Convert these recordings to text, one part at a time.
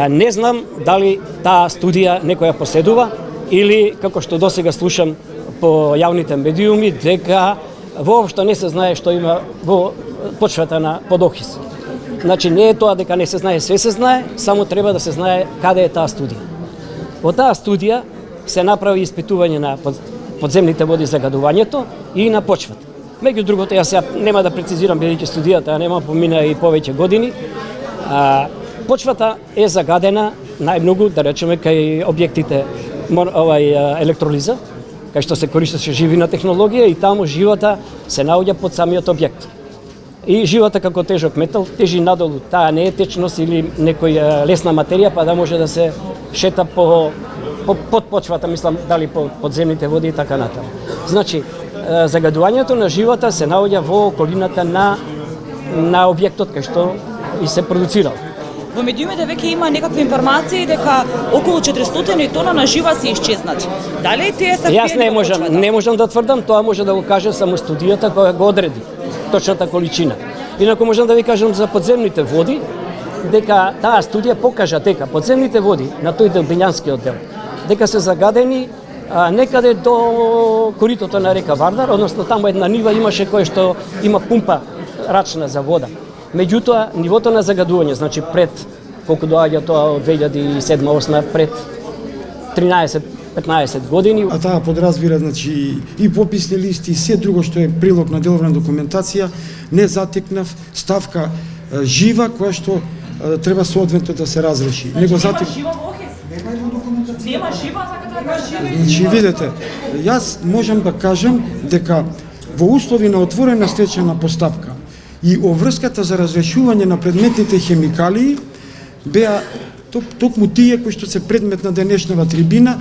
Не знам дали таа студија некоја поседува или, како што досега слушам по јавните медиуми, дека воопшто не се знае што има во почвата на Подохис. Значи, не е тоа дека не се знае, све се знае, само треба да се знае каде е таа студија. Во таа студија се направи испитување на подземните води, загадувањето и на почвата. Меѓу другото, јас сега нема да прецизирам, бидејќи студијата нема, помина и повеќе години. Почвата е загадена најмногу, да речеме, кај објектите електролиза, кај што се користеше живина технологија и таму живата се наоѓа под самиот објект. И живата како тежок метал тежи надолу, таа не е течност или некоја лесна материја, па да може да се шета под почвата, мислам, дали по подземните води и така натаму. Значи, загадувањето на живата се наоѓа во околината на објектот кај што и се продуцирал. Во медиумите веќе има некакви информации дека околу 400 тона на жива се исчезнати. Дали тие се Јас не можам да тврдам, тоа може да го каже само студијата која го одреди точната количина. Инаку можам да ви кажам за подземните води, дека таа студија покажа дека подземните води на тој дел, Бењанскиот дел, дека се загадени некаде до коритото на река Вардар, односно таму една нива имаше која што има пумпа рачна за вода. Меѓутоа, нивото на загадување, значи пред, колку доаѓа тоа од 2007-2008, пред 13-15 години. А таа подразбира, значи, и пописни листи, и се друго што е прилог на деловна документација, не затекнав ставка жива, која што треба соодветно да се разреши. Него затекнав. Нема жива, Значи, видете, јас можам да кажам дека во услови на отворена стечајна постапка и оврската за разрешување на предметните хемикалии беа токму тие кои што се предмет на денешнава трибина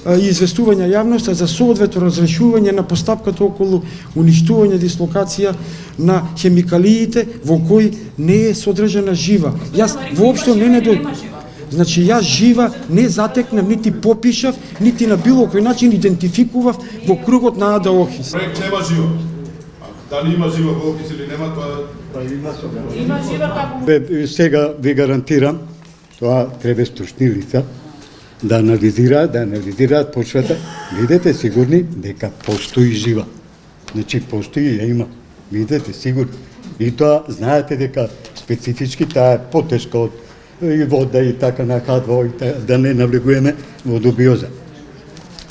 и известување јавноста за соодветно разрешување на постапката околу уништување, дислокација на хемикалиите во кои не е содржана жива. Јас воопшто не Значи, јас жива не затекнав, нити попишав, нити на било кој начин идентификував во кругот на Ада Охис. Проект нема жива. Дали има жива во Охис или нема, тоа има жива. Сега ви гарантирам, тоа треба стручни лица да анализираат почвата. Бидете сигурни дека постои жива. Значи, постои, ја има. Бидете сигурни. И тоа, знаете дека специфички таа е потешка од и вода и така на H2O, да не навлегуваме во дубиоза.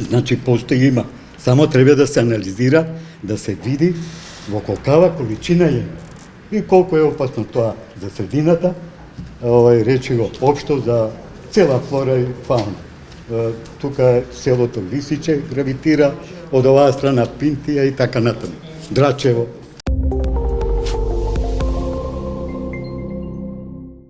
Значи, постои има. Само треба да се анализира, да се види во колкава количина е и колку е опасно тоа за средината, речиво општо за цела флора и фауна. Тука селото Лисиче гравитира, од оваа страна Пинтија и така натаму. Драчево.